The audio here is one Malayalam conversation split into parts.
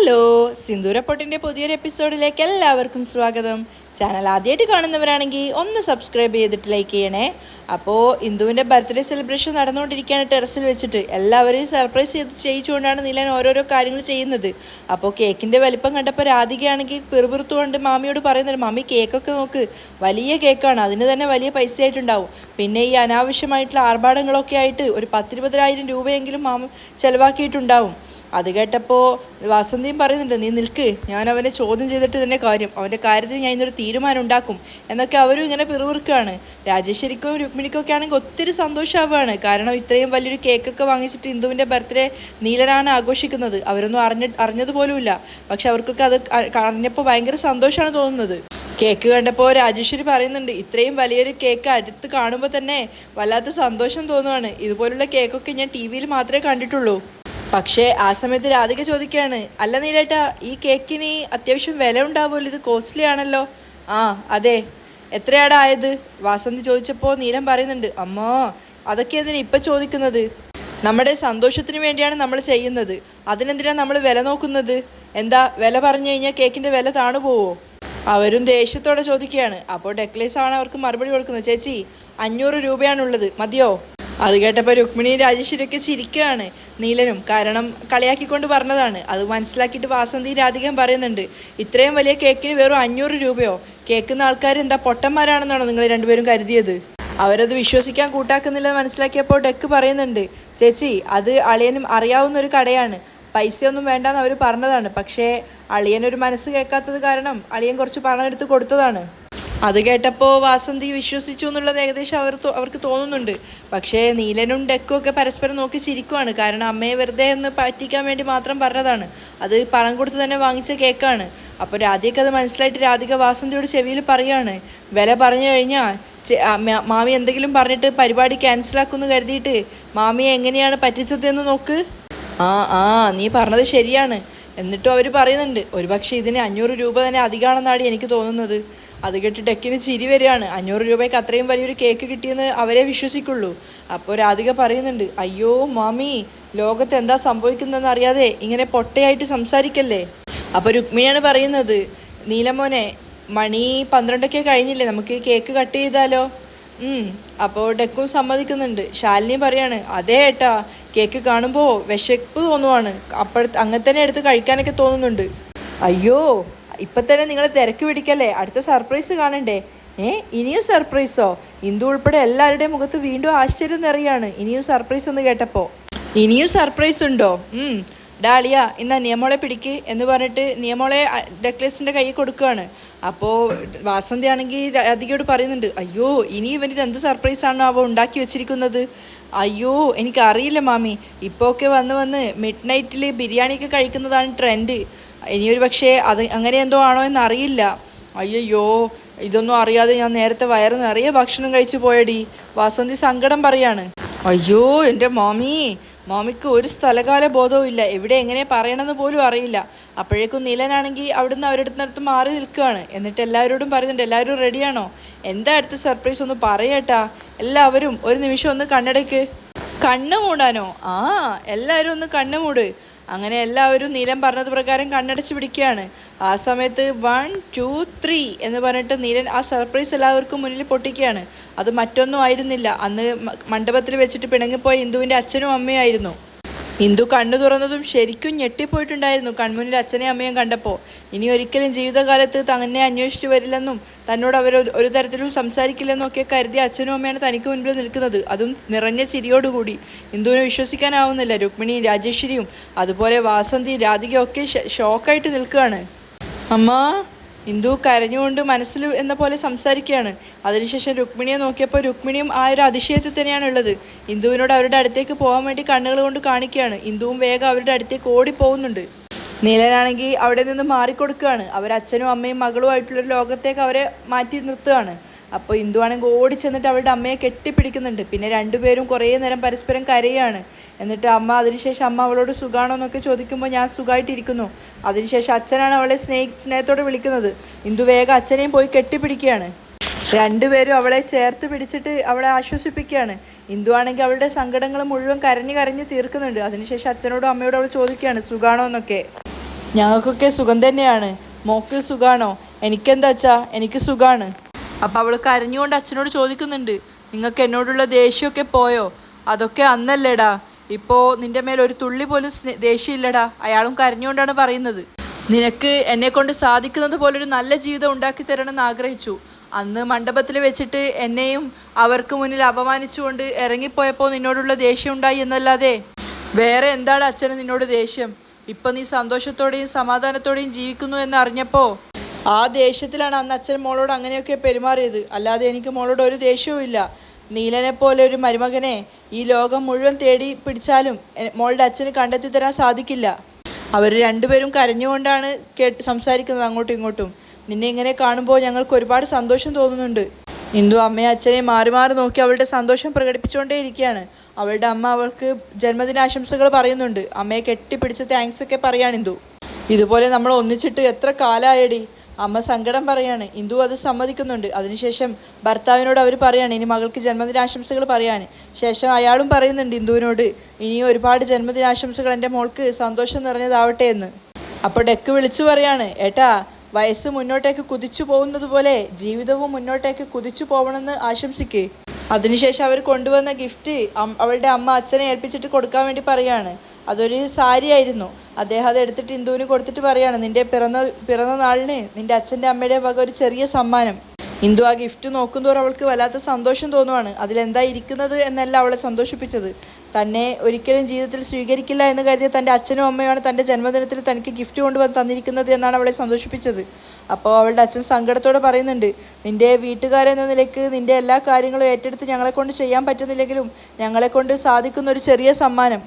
ഹലോ, സിന്ദൂര പൊട്ടിൻ്റെ പുതിയൊരു എപ്പിസോഡിലേക്ക് എല്ലാവർക്കും സ്വാഗതം. ചാനൽ ആദ്യമായിട്ട് കാണുന്നവരാണെങ്കിൽ ഒന്ന് സബ്സ്ക്രൈബ് ചെയ്തിട്ട് ലൈക്ക് ചെയ്യണേ. അപ്പോൾ ഇന്ദുവിൻ്റെ ബർത്ത്ഡേ സെലിബ്രേഷൻ നടന്നുകൊണ്ടിരിക്കുകയാണ് ടെറസിൽ വെച്ചിട്ട്. എല്ലാവരെയും സർപ്രൈസ് ചെയ്യിച്ചുകൊണ്ടാണ് നീലൻ ഓരോരോ കാര്യങ്ങൾ ചെയ്യുന്നത്. അപ്പോൾ കേക്കിൻ്റെ വലിപ്പം കണ്ടപ്പോൾ രാധികയാണെങ്കിൽ പിറുപിറുത്തുകൊണ്ട് മാമിയോട് പറയുന്നുണ്ട്, മാമി കേക്കൊക്കെ നോക്ക്, വലിയ കേക്കാണ്, അതിന് തന്നെ വലിയ പൈസ ആയിട്ടുണ്ടാവും. പിന്നെ ഈ അനാവശ്യമായിട്ടുള്ള ആർഭാടങ്ങളൊക്കെ ആയിട്ട് ഒരു 10-20,000 രൂപയെങ്കിലും മാമ ചിലവാക്കിയിട്ടുണ്ടാവും. അത് കേട്ടപ്പോൾ വാസന്തിയും പറയുന്നുണ്ട്, നീ നിൽക്ക്, ഞാൻ അവനെ ചോദ്യം ചെയ്തിട്ട് തന്നെ കാര്യം, അവൻ്റെ കാര്യത്തിൽ ഞാൻ ഇന്നൊരു തീരുമാനം ഉണ്ടാക്കും എന്നൊക്കെ അവരും ഇങ്ങനെ പിറുപിറുക്കുകയാണ്. രാജേശ്വരിക്കും രുക്മിണിക്കൊക്കെ ആണെങ്കിൽ ഒത്തിരി സന്തോഷമാവുകയാണ്. കാരണം ഇത്രയും വലിയൊരു കേക്കൊക്കെ വാങ്ങിച്ചിട്ട് ഇന്ദുവിൻ്റെ ബർത്ത്ഡേ നീലനാണ് ആഘോഷിക്കുന്നത്. അവരൊന്നും അറിഞ്ഞതുപോലുമില്ല. പക്ഷെ അവർക്കൊക്കെ അത് അറിഞ്ഞപ്പോൾ ഭയങ്കര സന്തോഷമാണ് തോന്നുന്നത്. കേക്ക് കണ്ടപ്പോൾ രാജേശ്വരി പറയുന്നുണ്ട്, ഇത്രയും വലിയൊരു കേക്ക് അടുത്ത് കാണുമ്പോൾ തന്നെ വല്ലാത്ത സന്തോഷം തോന്നുവാണ്. ഇതുപോലുള്ള കേക്കൊക്കെ ഞാൻ TV-യിൽ മാത്രമേ കണ്ടിട്ടുള്ളൂ. പക്ഷേ ആ സമയത്ത് രാധിക ചോദിക്കുകയാണ്, അല്ല നീലേട്ടാ, ഈ കേക്കിന് അത്യാവശ്യം വില ഉണ്ടാവുമല്ലോ, ഇത് കോസ്റ്റ്ലി ആണല്ലോ. ആ അതെ, എത്രയാടാ ആയത്? വാസന്തി ചോദിച്ചപ്പോൾ നീലൻ പറയുന്നുണ്ട്, അമ്മോ അതൊക്കെ എന്തിനാ ഇപ്പം ചോദിക്കുന്നത്? നമ്മുടെ സന്തോഷത്തിന് വേണ്ടിയാണ് നമ്മൾ ചെയ്യുന്നത്, അതിനെന്തിനാണ് നമ്മൾ വില നോക്കുന്നത്? എന്താ വില പറഞ്ഞു കഴിഞ്ഞാൽ കേക്കിൻ്റെ വില താണു പോവോ? അവരും ദേഷ്യത്തോടെ ചോദിക്കുകയാണ്. അപ്പോൾ ഡെക്ലേസ് ആണ് അവർക്ക് മറുപടി കൊടുക്കുന്നത്, ചേച്ചി 500 രൂപയാണുള്ളത്, മതിയോ? അത് കേട്ടപ്പോൾ രുക്മിണിയും രാജേശ്വരിയൊക്കെ ചിരിക്കുകയാണ്, നീലനും. കാരണം കളിയാക്കിക്കൊണ്ട് പറഞ്ഞതാണ്. അത് മനസ്സിലാക്കിയിട്ട് വാസന്തി രാധികയും പറയുന്നുണ്ട്, ഇത്രയും വലിയ കേക്കിന് വെറും 500 രൂപയോ? കേൾക്കുന്ന ആൾക്കാർ എന്താ പൊട്ടന്മാരാണെന്നാണോ നിങ്ങൾ രണ്ടുപേരും കരുതിയത്? അവരത് വിശ്വസിക്കാൻ കൂട്ടാക്കുന്നില്ലെന്ന് മനസ്സിലാക്കിയപ്പോൾ ഡെക്ക് പറയുന്നുണ്ട്, ചേച്ചി അത് അളിയനും അറിയാവുന്ന ഒരു കടയാണ്, പൈസയൊന്നും വേണ്ടെന്ന് അവർ പറഞ്ഞതാണ്. പക്ഷേ അളിയനൊരു മനസ്സ് കേൾക്കാത്തത് കാരണം അളിയൻ കുറച്ച് പണം എടുത്ത് കൊടുത്തതാണ്. അത് കേട്ടപ്പോൾ വാസന്തി വിശ്വസിച്ചു എന്നുള്ളത് ഏകദേശം അവർക്ക് തോന്നുന്നുണ്ട്. പക്ഷേ നീലനും ഡെക്കും ഒക്കെ പരസ്പരം നോക്കി ചിരിക്കുവാണ്. കാരണം അമ്മയെ വെറുതെ ഒന്ന് പറ്റിക്കാൻ വേണ്ടി മാത്രം പറഞ്ഞതാണ്. അത് പണം കൊടുത്ത് തന്നെ വാങ്ങിച്ച കേക്കാണ്. അപ്പോൾ രാധികയ്ക്ക് അത് മനസ്സിലായിട്ട് രാധിക വാസന്തിയോട് ചെവിയിൽ പറയാണ്, വില പറഞ്ഞു കഴിഞ്ഞാൽ മാമി എന്തെങ്കിലും പറഞ്ഞിട്ട് പരിപാടി ക്യാൻസലാക്കുമെന്ന് കരുതിയിട്ട് മാമിയെ എങ്ങനെയാണ് പറ്റിച്ചതെന്ന് നോക്ക്. ആ നീ പറഞ്ഞത് ശരിയാണ്. എന്നിട്ടും അവർ പറയുന്നുണ്ട്, ഒരുപക്ഷെ ഇതിന് 500 രൂപ തന്നെ അധികമാണെന്നാണ് എനിക്ക് തോന്നുന്നത്. അത് കേട്ട് ഡെക്കിന് ചിരി വരികയാണ്. 500 രൂപയ്ക്ക് അത്രയും വലിയൊരു കേക്ക് കിട്ടിയെന്ന് അവരെ വിശ്വസിക്കുള്ളൂ. അപ്പോൾ രാധിക പറയുന്നുണ്ട്, അയ്യോ മാമി, ലോകത്ത് എന്താ സംഭവിക്കുന്നതെന്ന് അറിയാതെ ഇങ്ങനെ പൊട്ടയായിട്ട് സംസാരിക്കല്ലേ. അപ്പോൾ രുക്മിണിയാണ് പറയുന്നത്, നീലമോനെ, മണി 12 കഴിഞ്ഞില്ലേ, നമുക്ക് കേക്ക് കട്ട് ചെയ്താലോ? അപ്പോൾ ഡെക്കും സമ്മതിക്കുന്നുണ്ട്. ശാലിനി പറയാണ്, അതേ ഏട്ടാ, കേക്ക് കാണുമ്പോൾ വിശപ്പ് തോന്നുവാണ്, അങ്ങനെ തന്നെ എടുത്ത് കഴിക്കാനൊക്കെ തോന്നുന്നുണ്ട്. അയ്യോ ഇപ്പം തന്നെ നിങ്ങൾ തിരക്ക് പിടിക്കല്ലേ, അടുത്ത സർപ്രൈസ് കാണണ്ടേ? ഇനിയും സർപ്രൈസോ? ഇന്ദു ഉൾപ്പെടെ എല്ലാവരുടെയും മുഖത്ത് വീണ്ടും ആശ്ചര്യം നിറയാണ് ഇനിയും സർപ്രൈസ് എന്ന് കേട്ടപ്പോൾ. ഇനിയും സർപ്രൈസ് ഉണ്ടോ? ഡാളിയ, ഇന്നാ നിയമോളെ പിടിക്ക് എന്ന് പറഞ്ഞിട്ട് നിയമോളെ ഡെക്ലേസിൻ്റെ കൈ കൊടുക്കുകയാണ്. അപ്പോൾ വാസന്തി ആണെങ്കിൽ രാധികയോട് പറയുന്നുണ്ട്, അയ്യോ ഇനി ഇവനിത് എന്ത് സർപ്രൈസാണോ അവ ഉണ്ടാക്കി വെച്ചിരിക്കുന്നത്? അയ്യോ എനിക്കറിയില്ല മാമി, ഇപ്പോൾ ഒക്കെ വന്ന് മിഡ് നൈറ്റിൽ ബിരിയാണിയൊക്കെ കഴിക്കുന്നതാണ് ട്രെൻഡ്. ഇനിയൊരു പക്ഷേ അത് അങ്ങനെ എന്തോ ആണോ എന്നറിയില്ല. അയ്യോ ഇതൊന്നും അറിയാതെ ഞാൻ നേരത്തെ വയറ് നിറയെ ഭക്ഷണം കഴിച്ചു പോയടി. വാസന്തി സങ്കടം പറയാണ്. അയ്യോ എൻ്റെ മാമിക്ക് ഒരു സ്ഥലകാല ബോധവും ഇല്ല, എവിടെ എങ്ങനെ പറയണമെന്ന് പോലും അറിയില്ല. അപ്പോഴേക്കും നീലനാണെങ്കിൽ അവിടുന്ന് അവരുടെ അടുത്ത് മാറി നിൽക്കുകയാണ്. എന്നിട്ട് എല്ലാവരോടും പറയുന്നുണ്ട്, എല്ലാവരും റെഡിയാണോ? എന്താ അടുത്ത സർപ്രൈസ് ഒന്ന് പറയട്ടാ. എല്ലാവരും ഒരു നിമിഷം ഒന്ന് കണ്ണടയ്ക്ക്. കണ്ണ് മൂടാനോ? എല്ലാവരും ഒന്ന് കണ്ണ് മൂട്. അങ്ങനെ എല്ലാവരും നീലൻ പറഞ്ഞത് പ്രകാരം കണ്ണടച്ച് പിടിക്കുകയാണ്. ആ സമയത്ത് 1 2 3 എന്ന് പറഞ്ഞിട്ട് നീലൻ ആ സർപ്രൈസ് എല്ലാവർക്കും മുന്നിൽ പൊട്ടിക്കുകയാണ്. അത് മറ്റൊന്നും ആയിരുന്നില്ല, അന്ന് മണ്ഡപത്തിൽ വെച്ചിട്ട് പിണങ്ങിപ്പോയ ഇന്ദുവിൻ്റെ അച്ഛനും അമ്മയും ആയിരുന്നു. ഇന്ദു കണ്ണു തുറന്നതും ശരിക്കും ഞെട്ടിപ്പോയിട്ടുണ്ടായിരുന്നു കൺമുന്നിൽ അച്ഛനെയും അമ്മയും കണ്ടപ്പോൾ. ഇനി ഒരിക്കലും ജീവിതകാലത്ത് തന്നെ അന്വേഷിച്ചു വരില്ലെന്നും തന്നോട് അവർ ഒരു തരത്തിലും സംസാരിക്കില്ലെന്നും ഒക്കെ കരുതിയ അച്ഛനും അമ്മയാണ് തനിക്ക് മുൻപിൽ നിൽക്കുന്നത്, അതും നിറഞ്ഞ ചിരിയോടുകൂടി. ഇന്ദുവിനെ വിശ്വസിക്കാനാവുന്നില്ല. രുക്മിണിയും രാജേശ്വരിയും അതുപോലെ വാസന്തി രാധികയും ഒക്കെ ഷോക്കായിട്ട് നിൽക്കുകയാണ്. അമ്മ, ഇന്ദു കരഞ്ഞുകൊണ്ട് മനസ്സിൽ എന്ന പോലെ സംസാരിക്കുകയാണ്. അതിനുശേഷം രുക്മിണിയെ നോക്കിയപ്പോൾ രുക്മിണിയും ആ ഒരു അതിശയത്തിൽ തന്നെയാണുള്ളത്. ഇന്ദുവിനോട് അവരുടെ അടുത്തേക്ക് പോകാൻ വേണ്ടി കണ്ണുകൾ കൊണ്ട് കാണിക്കുകയാണ്. ഇന്ദുവും വേഗം അവരുടെ അടുത്തേക്ക് ഓടിപ്പോകുന്നുണ്ട്. നീലനാണെങ്കിൽ അവിടെ നിന്ന് മാറിക്കൊടുക്കുകയാണ്. അവരച്ഛനും അമ്മയും മകളുമായിട്ടുള്ളൊരു ലോകത്തേക്ക് അവരെ മാറ്റി നിർത്തുകയാണ്. അപ്പോൾ ഇന്ദു ആണെങ്കിൽ ഓടിച്ചെന്നിട്ട് അവളുടെ അമ്മയെ കെട്ടിപ്പിടിക്കുന്നുണ്ട്. പിന്നെ രണ്ടുപേരും കുറേ നേരം പരസ്പരം കരയാണ്. എന്നിട്ട് അതിനുശേഷം അമ്മ അവളോട് സുഖാണോ എന്നൊക്കെ ചോദിക്കുമ്പോൾ ഞാൻ സുഖമായിട്ടിരിക്കുന്നു. അതിനുശേഷം അച്ഛനാണ് അവളെ സ്നേഹത്തോടെ വിളിക്കുന്നത്. ഇന്ദു വേഗം അച്ഛനെയും പോയി കെട്ടിപ്പിടിക്കുകയാണ്. രണ്ടുപേരും അവളെ ചേർത്ത് പിടിച്ചിട്ട് അവളെ ആശ്വസിപ്പിക്കുകയാണ്. ഇന്ദു ആണെങ്കിൽ അവളുടെ സങ്കടങ്ങൾ മുഴുവൻ കരഞ്ഞ് തീർക്കുന്നുണ്ട്. അതിനുശേഷം അച്ഛനോടും അമ്മയോടും അവൾ ചോദിക്കുകയാണ് സുഖാണോ എന്നൊക്കെ. ഞങ്ങൾക്കൊക്കെ സുഖം തന്നെയാണ്. മോക്ക് സുഖാണോ? എനിക്കെന്താ അച്ഛാ, എനിക്ക് സുഖാണ്. അപ്പം അവൾ കരഞ്ഞുകൊണ്ട് അച്ഛനോട് ചോദിക്കുന്നുണ്ട്, നിങ്ങൾക്ക് എന്നോടുള്ള ദേഷ്യമൊക്കെ പോയോ? അതൊക്കെ അന്നല്ലേടാ, ഇപ്പോൾ നിന്റെ മേൽ ഒരു തുള്ളി പോലും ദേഷ്യമില്ലടാ. അയാളും കരഞ്ഞുകൊണ്ടാണ് പറയുന്നത്. നിനക്ക് എന്നെക്കൊണ്ട് സാധിക്കുന്നത് പോലൊരു നല്ല ജീവിതം ഉണ്ടാക്കി തരണമെന്ന് ആഗ്രഹിച്ചു. അന്ന് മണ്ഡപത്തിൽ വെച്ചിട്ട് എന്നെയും അവർക്ക് മുന്നിൽ അപമാനിച്ചുകൊണ്ട് ഇറങ്ങിപ്പോയപ്പോൾ നിന്നോടുള്ള ദേഷ്യം ഉണ്ടായി എന്നല്ലാതെ വേറെ എന്താണ് അച്ഛന് നിന്നോട് ദേഷ്യം? ഇപ്പം നീ സന്തോഷത്തോടെയും സമാധാനത്തോടെയും ജീവിക്കുന്നു എന്ന് അറിഞ്ഞപ്പോൾ ആ ദേഷ്യത്തിലാണ് അന്ന് അച്ഛൻ മോളോട് അങ്ങനെയൊക്കെ പെരുമാറിയത്. അല്ലാതെ എനിക്ക് മോളോട് ഒരു ദേഷ്യവും ഇല്ല. നീലനെ പോലെ ഒരു മരുമകനെ ഈ ലോകം മുഴുവൻ തേടി പിടിച്ചാലും മോളുടെ അച്ഛന് കണ്ടെത്തി തരാൻ സാധിക്കില്ല. അവർ രണ്ടുപേരും കരഞ്ഞുകൊണ്ടാണ് സംസാരിക്കുന്നത് അങ്ങോട്ടും ഇങ്ങോട്ടും. നിന്നെ ഇങ്ങനെ കാണുമ്പോൾ ഞങ്ങൾക്ക് ഒരുപാട് സന്തോഷം തോന്നുന്നുണ്ട്. ഇന്ദു അമ്മയെ അച്ഛനെ മാറി മാറി നോക്കി അവളുടെ സന്തോഷം പ്രകടിപ്പിച്ചുകൊണ്ടേ ഇരിക്കുകയാണ്. അവളുടെ അമ്മ അവൾക്ക് ജന്മദിനാശംസകൾ പറയുന്നുണ്ട്. അമ്മയെ കെട്ടിപ്പിടിച്ച് താങ്ക്സ് ഒക്കെ പറയാണ് ഇന്ദു. ഇതുപോലെ നമ്മൾ ഒന്നിച്ചിട്ട് എത്ര കാലമായടി? അമ്മ സങ്കടം പറയാണ്. ഇന്ദു അത് സമ്മതിക്കുന്നുണ്ട്. അതിനുശേഷം ഭർത്താവിനോട് അവർ പറയാണ് ഇനി മകൾക്ക് ജന്മദിനാശംസകൾ പറയാൻ. ശേഷം അയാളും പറയുന്നുണ്ട് ഇന്ദുവിനോട്, ഇനിയും ഒരുപാട് ജന്മദിനാശംസകൾ എൻ്റെ മോൾക്ക് സന്തോഷം നിറഞ്ഞതാവട്ടെ എന്ന്. അപ്പോൾ ഡെക്ക് വിളിച്ചു പറയാണ്, ഏട്ടാ, വയസ്സ് മുന്നോട്ടേക്ക് കുതിച്ചു പോകുന്നത് പോലെ ജീവിതവും മുന്നോട്ടേക്ക് കുതിച്ചു പോകണമെന്ന് ആശംസിക്കേ. അതിനുശേഷം അവർ കൊണ്ടുവന്ന ഗിഫ്റ്റ് അവളുടെ അമ്മ അച്ഛനെ ഏൽപ്പിച്ചിട്ട് കൊടുക്കാൻ വേണ്ടി പറയാണ്. അതൊരു സാരിയായിരുന്നു. അദ്ദേഹം അത് എടുത്തിട്ട് ഇന്ദുവിന് കൊടുത്തിട്ട് പറയാണ്, നിന്റെ പിറന്ന നാളിന് നിന്റെ അച്ഛൻ്റെ അമ്മയുടെ വക ഒരു ചെറിയ സമ്മാനം. ഇന്ദു ആ ഗിഫ്റ്റ് നോക്കുന്തോറും അവൾക്ക് വല്ലാത്ത സന്തോഷം തോന്നുവാണ്. അതിലെന്താ ഇരിക്കുന്നത് എന്നല്ല അവളെ സന്തോഷിപ്പിച്ചത്. തന്നെ ഒരിക്കലും ജീവിതത്തിൽ സ്വീകരിക്കില്ല എന്ന് കരുതിയ തൻ്റെ അച്ഛനും അമ്മയുമാണ് തൻ്റെ ജന്മദിനത്തിൽ തനിക്ക് ഗിഫ്റ്റ് കൊണ്ടുവന്ന് തന്നിരിക്കുന്നത് എന്നാണ് അവളെ സന്തോഷിപ്പിച്ചത്. അപ്പോൾ അവളുടെ അച്ഛൻ സങ്കടത്തോടെ പറയുന്നുണ്ട്, നിൻ്റെ വീട്ടുകാരെന്ന നിലയ്ക്ക് നിൻ്റെ എല്ലാ കാര്യങ്ങളും ഏറ്റെടുത്ത് ഞങ്ങളെക്കൊണ്ട് ചെയ്യാൻ പറ്റുന്നില്ലെങ്കിലും ഞങ്ങളെക്കൊണ്ട് സാധിക്കുന്ന ഒരു ചെറിയ സമ്മാനം.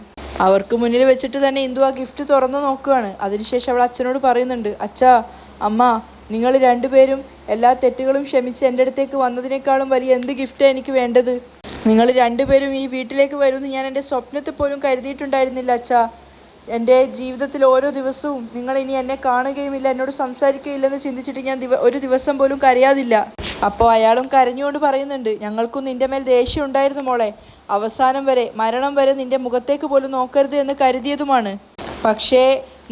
അവർക്ക് മുന്നിൽ വെച്ചിട്ട് തന്നെ ഇന്ദു ആ ഗിഫ്റ്റ് തുറന്നു നോക്കുകയാണ്. അതിനുശേഷം അവൾ അച്ഛനോട് പറയുന്നുണ്ട്, അച്ഛാ, അമ്മ, നിങ്ങൾ രണ്ടുപേരും എല്ലാ തെറ്റുകളും ക്ഷമിച്ച് എൻ്റെ അടുത്തേക്ക് വന്നതിനേക്കാളും വലിയ എന്ത് ഗിഫ്റ്റാണ് എനിക്ക് വേണ്ടത്? നിങ്ങൾ രണ്ടുപേരും ഈ വീട്ടിലേക്ക് വരുമെന്ന് ഞാൻ എൻ്റെ സ്വപ്നത്തിൽ പോലും കരുതിയിട്ടുണ്ടായിരുന്നില്ല അച്ഛാ. എൻ്റെ ജീവിതത്തിൽ ഓരോ ദിവസവും നിങ്ങൾ ഇനി എന്നെ കാണുകയുമില്ല, എന്നോട് സംസാരിക്കുകയില്ലെന്ന് ചിന്തിച്ചിട്ട് ഞാൻ ഒരു ദിവസം പോലും കരയാതില്ല. അപ്പോൾ അയാളും കരഞ്ഞുകൊണ്ട് പറയുന്നുണ്ട്, ഞങ്ങൾക്കും നിൻ്റെ മേൽ ദേഷ്യം ഉണ്ടായിരുന്നു മോളെ. അവസാനം വരെ, മരണം വരെ നിൻ്റെ മുഖത്തേക്ക് പോലും നോക്കരുത് എന്ന് കരുതിയതുമാണ്. പക്ഷേ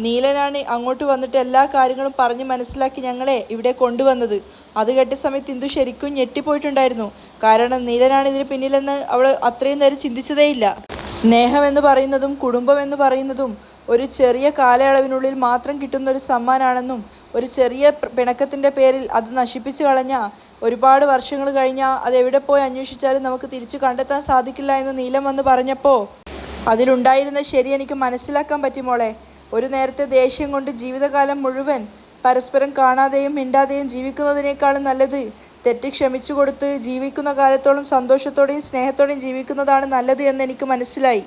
നീലനാണ് അങ്ങോട്ട് വന്നിട്ട് എല്ലാ കാര്യങ്ങളും പറഞ്ഞ് മനസ്സിലാക്കി ഞങ്ങളെ ഇവിടെ കൊണ്ടുവന്നത്. അത് കേട്ട സമയത്ത് ഇന്ദു ശരിക്കും ഞെട്ടിപ്പോയിട്ടുണ്ടായിരുന്നു. കാരണം നീലനാണ് ഇതിന് പിന്നിലെന്ന് അവൾ അത്രയും നേരം ചിന്തിച്ചതേയില്ല. സ്നേഹം എന്ന് പറയുന്നതും കുടുംബം എന്ന് പറയുന്നതും ഒരു ചെറിയ കാലയളവിനുള്ളിൽ മാത്രം കിട്ടുന്ന ഒരു സമ്മാനാണെന്നും ഒരു ചെറിയ പിണക്കത്തിൻ്റെ പേരിൽ അത് നശിപ്പിച്ചു കളഞ്ഞാൽ ഒരുപാട് വർഷങ്ങൾ കഴിഞ്ഞാൽ അത് എവിടെ പോയി അന്വേഷിച്ചാലും നമുക്ക് തിരിച്ചു കണ്ടെത്താൻ സാധിക്കില്ല എന്ന് നീലം വന്ന് പറഞ്ഞപ്പോൾ അതിലുണ്ടായിരുന്ന ശരി എനിക്ക് മനസ്സിലാക്കാൻ പറ്റി മോളെ. ഒരു നേരത്തെ ദേഷ്യം കൊണ്ട് ജീവിതകാലം മുഴുവൻ പരസ്പരം കാണാതെയും മിണ്ടാതെയും ജീവിക്കുന്നതിനേക്കാളും നല്ലത് തെറ്റ് ക്ഷമിച്ചു കൊടുത്ത് ജീവിക്കുന്ന കാലത്തോളം സന്തോഷത്തോടെയും സ്നേഹത്തോടെയും ജീവിക്കുന്നതാണ് നല്ലത് എന്ന് എനിക്ക് മനസ്സിലായി.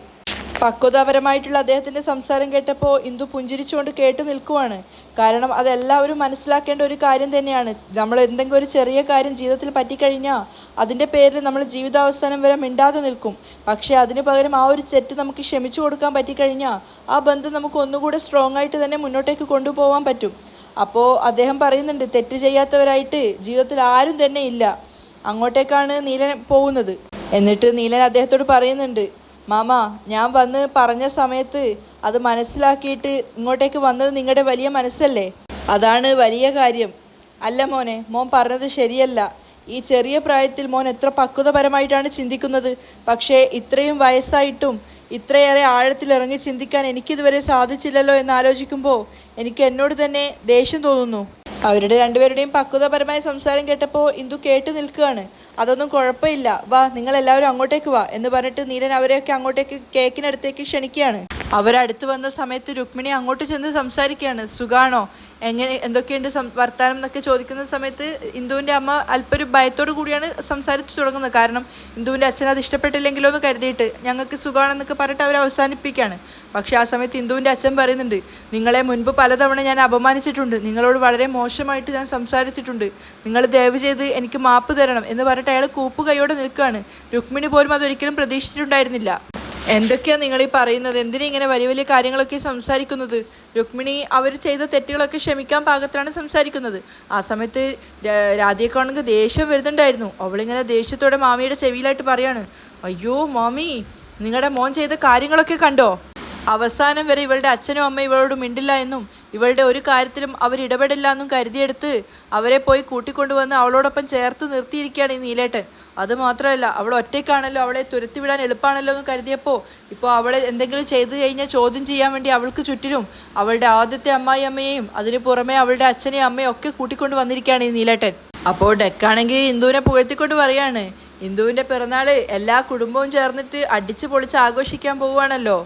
പക്വതാപരമായിട്ടുള്ള അദ്ദേഹത്തിൻ്റെ സംസാരം കേട്ടപ്പോൾ ഇന്ദു പുഞ്ചിരിച്ചുകൊണ്ട് കേട്ടു നിൽക്കുവാണ്. കാരണം അതെല്ലാവരും മനസ്സിലാക്കേണ്ട ഒരു കാര്യം തന്നെയാണ്. നമ്മൾ എന്തെങ്കിലും ഒരു ചെറിയ കാര്യം ജീവിതത്തിൽ പറ്റിക്കഴിഞ്ഞാൽ അതിൻ്റെ പേരിൽ നമ്മൾ ജീവിതാവസാനം വരെ മിണ്ടാതെ നിൽക്കും. പക്ഷേ അതിന് പകരം ആ ഒരു തെറ്റ് നമുക്ക് ക്ഷമിച്ചു കൊടുക്കാൻ പറ്റിക്കഴിഞ്ഞാൽ ആ ബന്ധം നമുക്ക് ഒന്നുകൂടെ സ്ട്രോങ് ആയിട്ട് തന്നെ മുന്നോട്ടേക്ക് കൊണ്ടുപോകാൻ പറ്റും. അപ്പോൾ അദ്ദേഹം പറയുന്നുണ്ട്, തെറ്റ് ചെയ്യാത്തവരായിട്ട് ജീവിതത്തിൽ ആരും തന്നെ ഇല്ല. അങ്ങോട്ടേക്കാണ് നീലൻ പോകുന്നത്. എന്നിട്ട് നീലൻ അദ്ദേഹത്തോട് പറയുന്നുണ്ട്, മാമ, ഞാൻ വന്ന് പറഞ്ഞ സമയത്ത് അത് മനസ്സിലാക്കിയിട്ട് ഇങ്ങോട്ടേക്ക് വന്നത് നിങ്ങളുടെ വലിയ മനസ്സല്ലേ? അതാണ് വലിയ കാര്യം. അല്ല മോനെ, മോൻ പറഞ്ഞത് ശരിയല്ല. ഈ ചെറിയ പ്രായത്തിൽ മോൻ എത്ര പക്വതപരമായിട്ടാണ് ചിന്തിക്കുന്നത്. പക്ഷേ ഇത്രയും വയസ്സായിട്ടും ഇത്രയേറെ ആഴത്തിലിറങ്ങി ചിന്തിക്കാൻ എനിക്കിതുവരെ സാധിച്ചില്ലല്ലോ എന്നാലോചിക്കുമ്പോൾ എനിക്ക് എന്നോട് തന്നെ ദേഷ്യം തോന്നുന്നു. അവരുടെ രണ്ടുപേരുടെയും പക്വതപരമായ സംസാരം കേട്ടപ്പോൾ ഇന്ദു കേട്ടു നിൽക്കുകയാണ്. അതൊന്നും കുഴപ്പമില്ല, വാ, നിങ്ങളെല്ലാവരും അങ്ങോട്ടേക്ക് വാ എന്ന് പറഞ്ഞിട്ട് നീലൻ അവരെയൊക്കെ അങ്ങോട്ടേക്ക് കേക്കിനടുത്തേക്ക് ക്ഷണിക്കുകയാണ്. അവരടുത്ത് വന്ന സമയത്ത് രുക്മിണി അങ്ങോട്ട് ചെന്ന് സംസാരിക്കുകയാണ്. സുഖാണോ, എന്തൊക്കെയുണ്ട് വർത്താനം എന്നൊക്കെ ചോദിക്കുന്ന സമയത്ത് ഇന്ദുവിൻ്റെ അമ്മ അല്പൊരു ഭയത്തോടു കൂടിയാണ് സംസാരിച്ചു തുടങ്ങുന്നത്. കാരണം ഇന്ദുവിൻ്റെ അച്ഛൻ അത് ഇഷ്ടപ്പെട്ടില്ലെങ്കിലോ എന്ന് കരുതിയിട്ട് ഞങ്ങൾക്ക് സുഖമാണെന്നൊക്കെ പറഞ്ഞിട്ട് അവർ അവസാനിപ്പിക്കുകയാണ്. പക്ഷേ ആ സമയത്ത് ഇന്ദുവിൻ്റെ അച്ഛൻ പറയുന്നുണ്ട്, നിങ്ങളെ മുൻപ് പലതവണ ഞാൻ അപമാനിച്ചിട്ടുണ്ട്, നിങ്ങളോട് വളരെ മോശമായിട്ട് ഞാൻ സംസാരിച്ചിട്ടുണ്ട്, നിങ്ങൾ ദയവ് ചെയ്ത് എനിക്ക് മാപ്പ് തരണം എന്ന് പറഞ്ഞിട്ട് അയാൾ കൂപ്പ് കൈയോടെ നിൽക്കുകയാണ്. രുക്മിണി പോലും അതൊരിക്കലും പ്രതീക്ഷിച്ചിട്ടുണ്ടായിരുന്നില്ല. എന്തൊക്കെയാണ് നിങ്ങൾ ഈ പറയുന്നത്? എന്തിനാ ഇങ്ങനെ വലിയ വലിയ കാര്യങ്ങളൊക്കെ സംസാരിക്കുന്നത്? രുക്മിണി അവർ ചെയ്ത തെറ്റുകളൊക്കെ ക്ഷമിക്കാൻ പാകത്തിലാണ് സംസാരിക്കുന്നത്. ആ സമയത്ത് രാധയ്ക്കാണെങ്കിൽ ദേഷ്യം വരുന്നുണ്ടായിരുന്നു. അവളിങ്ങനെ ദേഷ്യത്തോടെ മാമിയുടെ ചെവിയിലായിട്ട് പറയാണ്, അയ്യോ മാമി, നിങ്ങളുടെ മോൻ ചെയ്ത കാര്യങ്ങളൊക്കെ കണ്ടോ? അവസാനം വരെ ഇവളുടെ അച്ഛനും അമ്മയും ഇവളോട് മിണ്ടില്ല എന്നും ഇവളുടെ ഒരു കാര്യത്തിലും അവർ ഇടപെടില്ല എന്നും കരുതിയെടുത്ത് അവരെ പോയി കൂട്ടിക്കൊണ്ടുവന്ന് അവളോടൊപ്പം ചേർത്ത് നിർത്തിയിരിക്കുകയാണ് ഈ നീലേട്ടൻ. അതുമാത്രമല്ല, അവൾ ഒറ്റയ്ക്കാണല്ലോ, അവളെ തുരത്തിവിടാൻ എളുപ്പമാണല്ലോ എന്ന് കരുതിയപ്പോൾ ഇപ്പോൾ അവളെ എന്തെങ്കിലും ചെയ്തു കഴിഞ്ഞാൽ ചോദ്യം ചെയ്യാൻ വേണ്ടി അവൾക്ക് ചുറ്റിലും അവളുടെ ആദ്യത്തെ അമ്മായിയമ്മയെയും അതിന് പുറമെ അവളുടെ അച്ഛനെയും അമ്മയും ഒക്കെ കൂട്ടിക്കൊണ്ട് വന്നിരിക്കുകയാണ് ഈ നീലേട്ടൻ. അപ്പോൾ ഡെക്കാണെങ്കിൽ ഇന്ദുവിനെ പുകഴ്ത്തിക്കൊണ്ട് പറയാണ്, ഇന്ദുവിൻ്റെ പിറന്നാൾ എല്ലാ കുടുംബവും ചേർന്നിട്ട് അടിച്ച് പൊളിച്ച് ആഘോഷിക്കാൻ പോവുകയാണല്ലോ.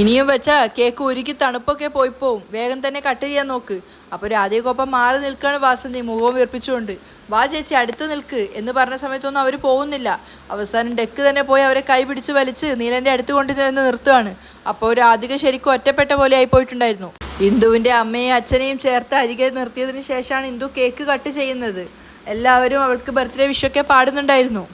ഇനിയും വെച്ചാ കേക്ക് ഉരുക്കി തണുപ്പൊക്കെ പോവും, വേഗം തന്നെ കട്ട് ചെയ്യാൻ നോക്ക്. അപ്പോൾ രാധികക്കൊപ്പം മാറി നിൽക്കുകയാണ് വാസന്തി മുഖവും വീർപ്പിച്ചുകൊണ്ട്. വാ ചേച്ചി അടുത്ത് നിൽക്ക് എന്ന് പറഞ്ഞ സമയത്തൊന്നും അവർ പോകുന്നില്ല. അവസാനം ഡെക്ക് തന്നെ പോയി അവരെ കൈ പിടിച്ച് വലിച്ച് നീലൻ്റെ അടുത്ത് കൊണ്ട് നിന്ന് നിർത്തുകയാണ്. അപ്പോൾ രാധിക ശരിക്കും ഒറ്റപ്പെട്ട പോലെ ആയിപ്പോയിട്ടുണ്ടായിരുന്നു. ഇന്ദുവിൻ്റെ അമ്മയും അച്ഛനെയും ചേർത്ത് അരികെ നിർത്തിയതിന് ശേഷമാണ് ഇന്ദു കേക്ക് കട്ട് ചെയ്യുന്നത്. എല്ലാവരും അവൾക്ക് ബർത്ത്ഡേ വിഷൊക്കെ പാടുന്നുണ്ടായിരുന്നു.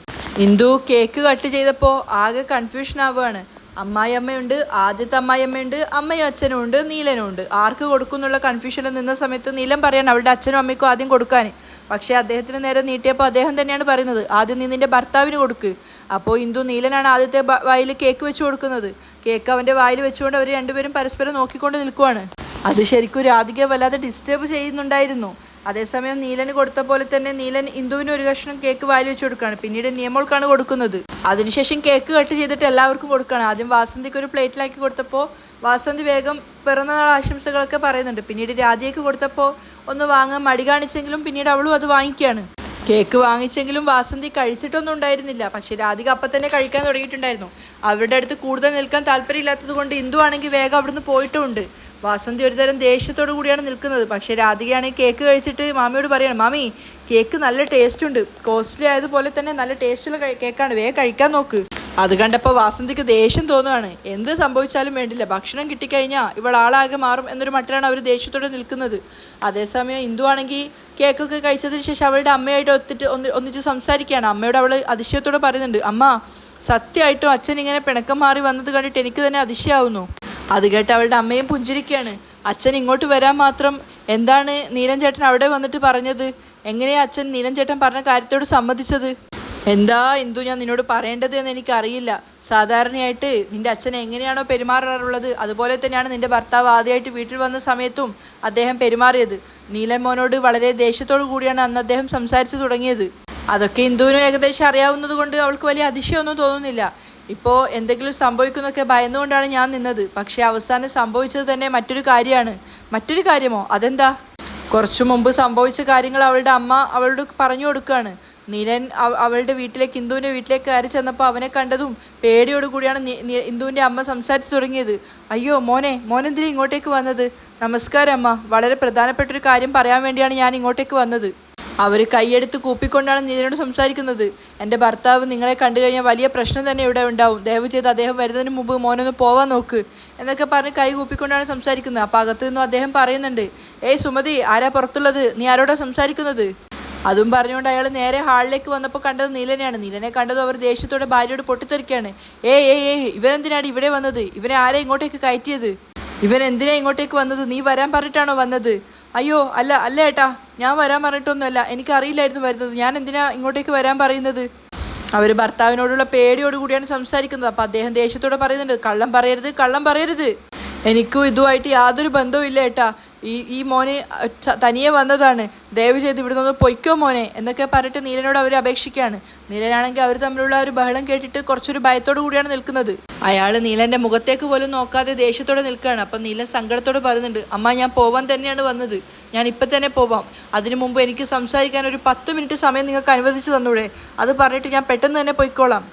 ഇന്ദു കേക്ക് കട്ട് ചെയ്തപ്പോൾ ആകെ കൺഫ്യൂഷൻ ആവുകയാണ്. അമ്മായിയമ്മയുണ്ട്, ആദ്യത്തെ അമ്മായിയമ്മയുണ്ട്, അമ്മയും അച്ഛനും ഉണ്ട്, നീലനും ഉണ്ട്. ആർക്ക് കൊടുക്കുന്നുള്ള കൺഫ്യൂഷനിൽ നിന്ന സമയത്ത് നീലൻ പറയാണ് അവളുടെ അച്ഛനും അമ്മയ്ക്കും ആദ്യം കൊടുക്കാൻ. പക്ഷേ അദ്ദേഹത്തിന് നേരെ നീട്ടിയപ്പോൾ അദ്ദേഹം തന്നെയാണ് പറയുന്നത് ആദ്യം നീ നിൻ്റെ ഭർത്താവിന് കൊടുക്ക്. അപ്പോൾ ഇന്ദു നീലനാണ് ആദ്യത്തെ വായിൽ കേക്ക് വെച്ച് കൊടുക്കുന്നത്. കേക്ക് അവൻ്റെ വായിൽ വെച്ചുകൊണ്ട് അവർ രണ്ടുപേരും പരസ്പരം നോക്കിക്കൊണ്ട് നിൽക്കുവാണ്. അത് ശരിക്കും രാധികയെ വല്ലാതെ ഡിസ്റ്റർബ് ചെയ്യുന്നുണ്ടായിരുന്നു. അതേസമയം നീലന് കൊടുത്ത പോലെ തന്നെ നീലൻ ഇന്ദുവിന് ഒരു കഷ്ണം കേക്ക് വായിൽ വെച്ച് കൊടുക്കുകയാണ്. പിന്നീട് നിയമോൾക്കാണ് കൊടുക്കുന്നത്. അതിനുശേഷം കേക്ക് കട്ട് ചെയ്തിട്ട് എല്ലാവർക്കും കൊടുക്കുകയാണ്. ആദ്യം വാസന്തിക്ക് ഒരു പ്ലേറ്റിലാക്കി കൊടുത്തപ്പോൾ വാസന്തി വേഗം പിറന്നാൾ ആശംസകളൊക്കെ പറയുന്നുണ്ട്. പിന്നീട് രാധികയ്ക്ക് കൊടുത്തപ്പോൾ ഒന്ന് വാങ്ങാൻ മടി കാണിച്ചെങ്കിലും പിന്നീട് അവളും അത് വാങ്ങിക്കുകയാണ്. കേക്ക് വാങ്ങിച്ചെങ്കിലും വാസന്തി കഴിച്ചിട്ടൊന്നും ഉണ്ടായിരുന്നില്ല. പക്ഷെ രാധിക അപ്പം തന്നെ കഴിക്കാൻ തുടങ്ങിയിട്ടുണ്ടായിരുന്നു. അവരുടെ അടുത്ത് കൂടുതൽ നിൽക്കാൻ താല്പര്യമില്ലാത്തത് കൊണ്ട് ഇന്ദു ആണെങ്കിൽ വേഗം അവിടുന്ന് പോയിട്ടുമുണ്ട്. വാസന്തി ഒരുതരം ദേഷ്യത്തോടു കൂടിയാണ് നിൽക്കുന്നത്. പക്ഷേ രാധികയാണെങ്കിൽ കേക്ക് കഴിച്ചിട്ട് മാമിയോട് പറയണം, മാമി കേക്ക് നല്ല ടേസ്റ്റ് ഉണ്ട്, കോസ്റ്റ്ലി ആയതുപോലെ തന്നെ നല്ല ടേസ്റ്റുള്ള കേക്കാണ്, വേഗം കഴിക്കാൻ നോക്ക്. അത് കണ്ടപ്പോൾ വാസന്തിക്ക് ദേഷ്യം തോന്നുകയാണ്. എന്ത് സംഭവിച്ചാലും വേണ്ടില്ല, ഭക്ഷണം കിട്ടിക്കഴിഞ്ഞാൽ ഇവൾ ആളാകെ മാറും എന്നൊരു മട്ടിലാണ് അവർ ദേഷ്യത്തോടെ നിൽക്കുന്നത്. അതേസമയം ഇന്ദു ആണെങ്കിൽ കേക്കൊക്കെ കഴിച്ചതിന് ശേഷം അവളുടെ അമ്മയായിട്ട് ഒന്നിച്ച് സംസാരിക്കുകയാണ്. അമ്മയോട് അവൾ അതിശയത്തോടെ പറയുന്നുണ്ട്, അമ്മ സത്യമായിട്ടും അച്ഛൻ ഇങ്ങനെ പിണക്കം മാറി വന്നത് കണ്ടിട്ട് എനിക്ക് തന്നെ അതിശയാവുന്നു. അത് കേട്ട് അവളുടെ അമ്മയും പുഞ്ചിരിക്കുകയാണ്. അച്ഛൻ ഇങ്ങോട്ട് വരാൻ മാത്രം എന്താണ് നീലൻ ചേട്ടൻ അവിടെ വന്നിട്ട് പറഞ്ഞത്? എങ്ങനെയാ അച്ഛൻ നീലൻ ചേട്ടൻ പറഞ്ഞ കാര്യത്തോട് സമ്മതിച്ചത്? എന്താ ഇന്ദു ഞാൻ നിന്നോട് പറയേണ്ടത് എന്ന് എനിക്കറിയില്ല. സാധാരണയായിട്ട് നിൻ്റെ അച്ഛൻ എങ്ങനെയാണോ പെരുമാറാറുള്ളത് അതുപോലെ തന്നെയാണ് നിൻ്റെ ഭർത്താവ് ആദ്യമായിട്ട് വീട്ടിൽ വന്ന സമയത്തും അദ്ദേഹം പെരുമാറിയത്. നീലൻ മോനോട് വളരെ ദേഷ്യത്തോടു കൂടിയാണ് അന്ന് അദ്ദേഹം സംസാരിച്ചു തുടങ്ങിയത്. അതൊക്കെ ഇന്ദുവിനും ഏകദേശം അറിയാവുന്നത് കൊണ്ട് അവൾക്ക് വലിയ അതിശയമൊന്നും തോന്നുന്നില്ല. ഇപ്പോൾ എന്തെങ്കിലും സംഭവിക്കുന്നൊക്കെ ഭയന്നുകൊണ്ടാണ് ഞാൻ നിന്നത്. പക്ഷേ അവസാനം സംഭവിച്ചത് തന്നെ മറ്റൊരു കാര്യമാണ്. മറ്റൊരു കാര്യമോ? അതെന്താ? കുറച്ചു മുമ്പ് സംഭവിച്ച കാര്യങ്ങൾ അവളുടെ അമ്മ അവളോട് പറഞ്ഞു കൊടുക്കുകയാണ്. നീലൻ അവളുടെ വീട്ടിലേക്ക് ഇന്ദുവിൻ്റെ വീട്ടിലേക്ക് കയറി ചെന്നപ്പോൾ അവനെ കണ്ടതും പേടിയോടുകൂടിയാണ് ഇന്ദുവിൻ്റെ അമ്മ സംസാരിച്ചു തുടങ്ങിയത്. അയ്യോ മോനെന്തിനാ ഇങ്ങോട്ടേക്ക് വന്നത്? നമസ്കാരം അമ്മ, വളരെ പ്രധാനപ്പെട്ടൊരു കാര്യം പറയാൻ വേണ്ടിയാണ് ഞാൻ ഇങ്ങോട്ടേക്ക് വന്നത്. അവർ കൈയെടുത്ത് കൂപ്പിക്കൊണ്ടാണ് നീലനോട് സംസാരിക്കുന്നത്. എൻ്റെ ഭർത്താവ് നിങ്ങളെ കണ്ടു കഴിഞ്ഞാൽ വലിയ പ്രശ്നം തന്നെ ഇവിടെ ഉണ്ടാവും. ദയവ് ചെയ്ത് അദ്ദേഹം വരുന്നതിന് മുമ്പ് മോനൊന്ന് പോവാൻ നോക്ക് എന്നൊക്കെ പറഞ്ഞ് കൈ കൂപ്പിക്കൊണ്ടാണ് സംസാരിക്കുന്നത്. അപ്പോൾ അകത്തു നിന്നും അദ്ദേഹം പറയുന്നുണ്ട്, ഏയ് സുമതി, ആരാ പുറത്തുള്ളത്? നീ ആരോടാ സംസാരിക്കുന്നത്? അതും പറഞ്ഞുകൊണ്ട് അയാൾ നേരെ ഹാളിലേക്ക് വന്നപ്പോൾ കണ്ടത് നീലനെയാണ്. നീലനെ കണ്ടതും അവർ ദേഷ്യത്തോടെ ഭാര്യയോട് പൊട്ടിത്തെറിക്കുകയാണ്. ഏയ് ഇവനെന്തിനാണ് ഇവിടെ വന്നത്? ഇവനെ ആരെ ഇങ്ങോട്ടേക്ക് കയറ്റിയത്? ഇവൻ എന്തിനാ ഇങ്ങോട്ടേക്ക് വന്നത്? നീ വരാൻ പറഞ്ഞിട്ടാണോ വന്നത്? അയ്യോ അല്ല ഏട്ടാ, ഞാൻ വരാൻ പറഞ്ഞിട്ടൊന്നുമല്ല, എനിക്കറിയില്ലായിരുന്നു വരുന്നത്. ഞാൻ എന്തിനാ ഇങ്ങോട്ടേക്ക് വരാൻ പറയുന്നത്? അവർ ഭർത്താവിനോടുള്ള പേടിയോടുകൂടിയാണ് സംസാരിക്കുന്നത്. അപ്പോൾ അദ്ദേഹം ദേഷ്യത്തോടെ പറയുന്നുണ്ട്, കള്ളം പറയരുത്, എനിക്കും ഇതുമായിട്ട് യാതൊരു ബന്ധവും ഇല്ല ഏട്ടാ. ഈ മോനെ തനിയെ വന്നതാണ്, ദയവ് ചെയ്ത് ഇവിടെ നിന്ന് പൊയ്ക്കോ മോനെ എന്നൊക്കെ പറഞ്ഞിട്ട് നീലനോട് അവർ അപേക്ഷിക്കുകയാണ്. നീലനാണെങ്കിൽ അവർ തമ്മിലുള്ള ഒരു ബഹളം കേട്ടിട്ട് കുറച്ചൊരു ഭയത്തോടു കൂടിയാണ് നിൽക്കുന്നത്. അയാൾ നീലൻ്റെ മുഖത്തേക്ക് പോലും നോക്കാതെ ദേഷ്യത്തോടെ നിൽക്കുകയാണ്. അപ്പം നീലൻ സങ്കടത്തോടെ പറയുന്നുണ്ട്, അമ്മ ഞാൻ പോവാൻ തന്നെയാണ് വന്നത്, ഞാൻ ഇപ്പം തന്നെ പോവാം. അതിനു മുമ്പ് എനിക്ക് സംസാരിക്കാൻ ഒരു 10 മിനിറ്റ് സമയം നിങ്ങൾക്ക് അനുവദിച്ച് തന്നൂടെ? അത് പറഞ്ഞിട്ട് ഞാൻ പെട്ടെന്ന് തന്നെ പൊയ്ക്കോളാം.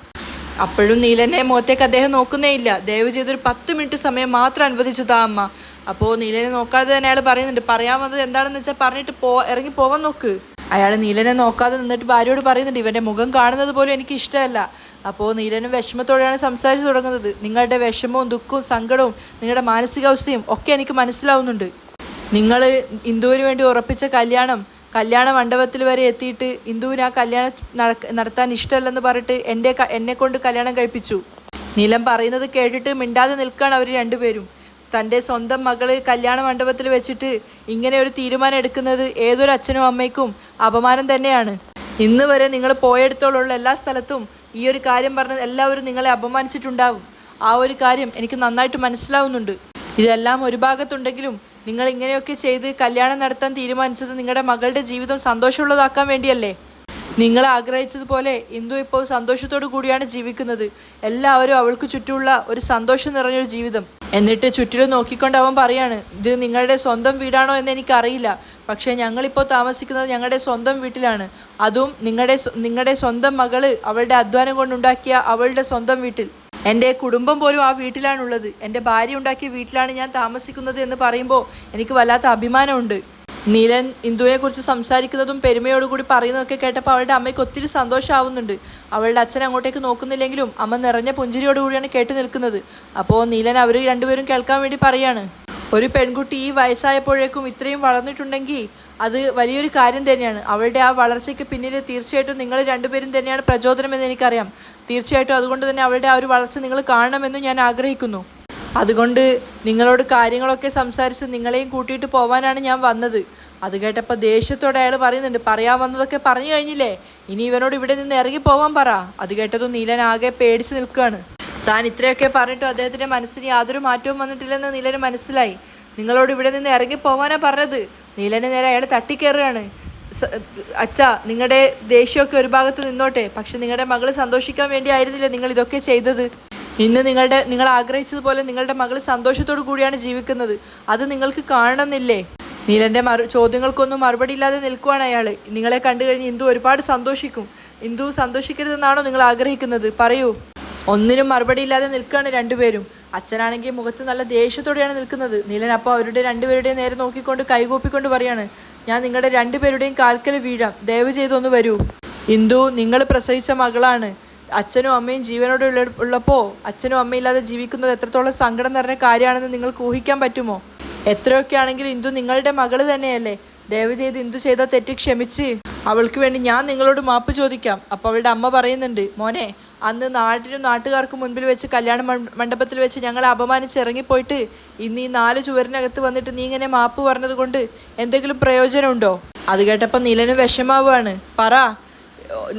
അപ്പോഴും നീലൻ്റെ മുഖത്തേക്ക് അദ്ദേഹം നോക്കുന്നേ ഇല്ല. ദയവ് ചെയ്തൊരു 10 മിനിറ്റ് സമയം മാത്രം അനുവദിച്ചതാ അമ്മ. അപ്പോൾ നീലനെ നോക്കാതെ തന്നെ അയാൾ പറയുന്നുണ്ട്, പറയാൻ വന്നത് എന്താണെന്ന് വെച്ചാൽ പറഞ്ഞിട്ട് ഇറങ്ങി പോവാൻ നോക്ക്. അയാൾ നീലനെ നോക്കാതെ നിന്നിട്ട് ഭാര്യയോട് പറയുന്നുണ്ട്, ഇവൻ്റെ മുഖം കാണുന്നത് പോലും എനിക്ക് ഇഷ്ടമല്ല. അപ്പോൾ നീലനും വിഷമത്തോടെയാണ് സംസാരിച്ച് തുടങ്ങുന്നത്. നിങ്ങളുടെ വിഷമവും ദുഃഖവും സങ്കടവും നിങ്ങളുടെ മാനസികാവസ്ഥയും ഒക്കെ എനിക്ക് മനസ്സിലാവുന്നുണ്ട്. നിങ്ങൾ ഇന്ദുവിന് വേണ്ടി ഉറപ്പിച്ച കല്യാണ മണ്ഡപത്തിൽ വരെ എത്തിയിട്ട് ഇന്ദുവിന് ആ കല്യാണം നടത്താൻ ഇഷ്ടമല്ലെന്ന് പറഞ്ഞിട്ട് എന്നെ കൊണ്ട് കല്യാണം കഴിപ്പിച്ചു. നീലൻ പറയുന്നത് കേട്ടിട്ട് മിണ്ടാതെ നിൽക്കുകയാണ് അവർ രണ്ടുപേരും. തൻ്റെ സ്വന്തം മകള് കല്യാണ മണ്ഡപത്തിൽ വെച്ചിട്ട് ഇങ്ങനെ ഒരു തീരുമാനം എടുക്കുന്നത് ഏതൊരു അച്ഛനും അമ്മയ്ക്കും അപമാനം തന്നെയാണ്. ഇന്ന് വരെ നിങ്ങൾ പോയെടുത്തോളുള്ള എല്ലാ സ്ഥലത്തും ഈ ഒരു കാര്യം പറഞ്ഞ് എല്ലാവരും നിങ്ങളെ അപമാനിച്ചിട്ടുണ്ടാവും. ആ ഒരു കാര്യം എനിക്ക് നന്നായിട്ട് മനസ്സിലാവുന്നുണ്ട്. ഇതെല്ലാം ഒരു ഭാഗത്തുണ്ടെങ്കിലും നിങ്ങൾ ഇങ്ങനെയൊക്കെ ചെയ്ത് കല്യാണം നടത്താൻ തീരുമാനിച്ചത് നിങ്ങളുടെ മകളുടെ ജീവിതം സന്തോഷമുള്ളതാക്കാൻ വേണ്ടിയല്ലേ? നിങ്ങൾ ആഗ്രഹിച്ചതുപോലെ ഇന്ദു ഇപ്പോൾ സന്തോഷത്തോടു കൂടിയാണ് ജീവിക്കുന്നത്. എല്ലാവരും അവൾക്ക് ചുറ്റുമുള്ള ഒരു സന്തോഷം നിറഞ്ഞൊരു ജീവിതം. എന്നിട്ട് ചുറ്റിലും നോക്കിക്കൊണ്ട് അവൻ പറയാണ്, ഇത് നിങ്ങളുടെ സ്വന്തം വീടാണോ എന്ന് എനിക്കറിയില്ല, പക്ഷേ ഞങ്ങളിപ്പോൾ താമസിക്കുന്നത് ഞങ്ങളുടെ സ്വന്തം വീട്ടിലാണ്. അതും നിങ്ങളുടെ സ്വന്തം മകള് അവളുടെ അധ്വാനം കൊണ്ടുണ്ടാക്കിയ അവളുടെ സ്വന്തം വീട്ടിൽ. എൻ്റെ കുടുംബം പോലും ആ വീട്ടിലാണുള്ളത്. എൻ്റെ ഭാര്യ ഉണ്ടാക്കിയ വീട്ടിലാണ് ഞാൻ താമസിക്കുന്നത് എന്ന് പറയുമ്പോൾ എനിക്ക് വല്ലാത്ത അഭിമാനമുണ്ട്. നീലൻ ഇന്ദുവിനെ കുറിച്ച് സംസാരിക്കുന്നതും പെരുമയോടുകൂടി പറയുന്നതൊക്കെ കേട്ടപ്പോൾ അവളുടെ അമ്മയ്ക്ക് ഒത്തിരി സന്തോഷമാവുന്നുണ്ട്. അവളുടെ അച്ഛൻ അങ്ങോട്ടേക്ക് നോക്കുന്നില്ലെങ്കിലും അമ്മ നിറഞ്ഞ പുഞ്ചിരിയോടുകൂടിയാണ് കേട്ടു നിൽക്കുന്നത്. അപ്പോൾ നീലൻ അവർ രണ്ടുപേരും കേൾക്കാൻ വേണ്ടി പറയാണ്, ഒരു പെൺകുട്ടി ഈ വയസ്സായപ്പോഴേക്കും ഇത്രയും വളർന്നിട്ടുണ്ടെങ്കിൽ അത് വലിയൊരു കാര്യം തന്നെയാണ്. അവളുടെ ആ വളർച്ചയ്ക്ക് പിന്നിൽ തീർച്ചയായിട്ടും നിങ്ങൾ രണ്ടുപേരും തന്നെയാണ് പ്രചോദനമെന്ന് എനിക്കറിയാം. തീർച്ചയായിട്ടും അതുകൊണ്ട് തന്നെ അവളുടെ ആ ഒരു വളർച്ച നിങ്ങൾ കാണണമെന്നും ഞാൻ ആഗ്രഹിക്കുന്നു. അതുകൊണ്ട് നിങ്ങളോട് കാര്യങ്ങളൊക്കെ സംസാരിച്ച് നിങ്ങളെയും കൂട്ടിയിട്ട് പോവാനാണ് ഞാൻ വന്നത്. അത് കേട്ടപ്പോൾ ദേഷ്യത്തോടെ അയാൾ പറയുന്നുണ്ട്, പറയാൻ വന്നതൊക്കെ പറഞ്ഞു കഴിഞ്ഞില്ലേ, ഇനി ഇവനോട് ഇവിടെ നിന്ന് ഇറങ്ങി പോവാൻ പറ. അത് കേട്ടതും നീലൻ ആകെ പേടിച്ച് നിൽക്കുകയാണ്. താൻ ഇത്രയൊക്കെ പറഞ്ഞിട്ടും അദ്ദേഹത്തിൻ്റെ മനസ്സിന് യാതൊരു മാറ്റവും വന്നിട്ടില്ലെന്ന് നീലന് മനസ്സിലായി. നിങ്ങളോട് ഇവിടെ നിന്ന് ഇറങ്ങി പോവാനാ പറഞ്ഞത്. നീലന് നേരെ അയാൾ തട്ടിക്കയറുകയാണ്. അച്ഛാ, നിങ്ങളുടെ ദേഷ്യമൊക്കെ ഒരു ഭാഗത്ത് നിന്നോട്ടെ, പക്ഷെ നിങ്ങളുടെ മകൾ സന്തോഷിക്കാൻ വേണ്ടി ആയിരുന്നില്ല നിങ്ങൾ ഇതൊക്കെ ചെയ്തത്. ഇന്ന് നിങ്ങൾ ആഗ്രഹിച്ചതുപോലെ നിങ്ങളുടെ മകൾ സന്തോഷത്തോടു കൂടിയാണ് ജീവിക്കുന്നത്. അത് നിങ്ങൾക്ക് കാണണമെന്നില്ലേ? നീലൻ്റെ ചോദ്യങ്ങൾക്കൊന്നും മറുപടി ഇല്ലാതെ നിൽക്കുവാണ് അയാൾ. നിങ്ങളെ കണ്ടു കഴിഞ്ഞ് ഇന്ദു ഒരുപാട് സന്തോഷിക്കും. ഇന്ദു സന്തോഷിക്കരുതെന്നാണോ നിങ്ങൾ ആഗ്രഹിക്കുന്നത്? പറയൂ. ഒന്നിനും മറുപടി ഇല്ലാതെ നിൽക്കുകയാണ് രണ്ടുപേരും. അച്ഛനാണെങ്കിൽ മുഖത്ത് നല്ല ദേഷ്യത്തോടെയാണ് നിൽക്കുന്നത്. നീലൻ അപ്പോൾ അവരുടെ രണ്ടുപേരുടെയും നേരെ നോക്കിക്കൊണ്ട് കൈകൂപ്പിക്കൊണ്ട് പറയാണ്, ഞാൻ നിങ്ങളുടെ രണ്ടുപേരുടെയും കാൽക്കൽ വീഴാം, ദയവ് ചെയ്തൊന്ന് വരൂ. ഇന്ദു നിങ്ങൾ പ്രസവിച്ച മകളാണ്. അച്ഛനും അമ്മയും ജീവനോടെ ഉള്ളപ്പോൾ അച്ഛനും അമ്മയില്ലാതെ ജീവിക്കുന്നത് എത്രത്തോളം സങ്കടം നിറഞ്ഞ കാര്യമാണെന്ന് നിങ്ങൾക്ക് ഊഹിക്കാൻ പറ്റുമോ? എത്രയൊക്കെ ആണെങ്കിലും ഇന്ദു നിങ്ങളുടെ മകള് തന്നെയല്ലേ. ദയവ് ചെയ്ത് ഇന്ദു ചെയ്ത തെറ്റ് ക്ഷമിച്ച് അവൾക്ക് വേണ്ടി ഞാൻ നിങ്ങളോട് മാപ്പ് ചോദിക്കാം. അപ്പോൾ അവളുടെ അമ്മ പറയുന്നുണ്ട്, മോനെ, അന്ന് നാട്ടിലും നാട്ടുകാർക്ക് മുൻപിൽ വെച്ച് കല്യാണ മണ്ഡപത്തിൽ വെച്ച് ഞങ്ങളെ അപമാനിച്ച് ഇറങ്ങിപ്പോയിട്ട് ഇന്ന് ഈ 4 ചുവരിനകത്ത് വന്നിട്ട് നീ ഇങ്ങനെ മാപ്പ് പറഞ്ഞത് കൊണ്ട് എന്തെങ്കിലും പ്രയോജനമുണ്ടോ? അത് കേട്ടപ്പോൾ നീലന് വിഷമാവുകയാണ്. പറ,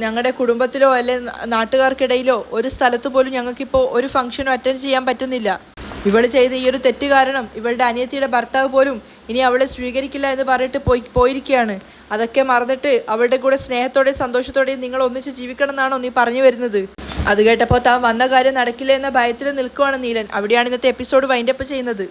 ഞങ്ങളുടെ കുടുംബത്തിലോ അല്ലെ നാട്ടുകാർക്കിടയിലോ ഒരു സ്ഥലത്ത് പോലും ഞങ്ങൾക്കിപ്പോൾ ഒരു ഫംഗ്ഷനും അറ്റൻഡ് ചെയ്യാൻ പറ്റുന്നില്ല. ഇവൾ ചെയ്ത ഈ ഒരു തെറ്റ് കാരണം ഇവളുടെ അനിയത്തിയുടെ ഭർത്താവ് പോലും ഇനി അവളെ സ്വീകരിക്കില്ല എന്ന് പറഞ്ഞിട്ട് പോയിരിക്കുകയാണ്. അതൊക്കെ മറന്നിട്ട് അവളുടെ കൂടെ സ്നേഹത്തോടെയും സന്തോഷത്തോടെയും നിങ്ങൾ ഒന്നിച്ച് ജീവിക്കണം എന്നാണോ നീ പറഞ്ഞു വരുന്നത്? അത് കേട്ടപ്പോൾ താൻ വന്ന കാര്യം നടക്കില്ല എന്ന ഭയത്തിൽ നിൽക്കുവാണ് നീലൻ. അവിടെയാണ് ഇന്നത്തെ എപ്പിസോഡ് വൈൻഡപ്പ് ചെയ്യുന്നത്.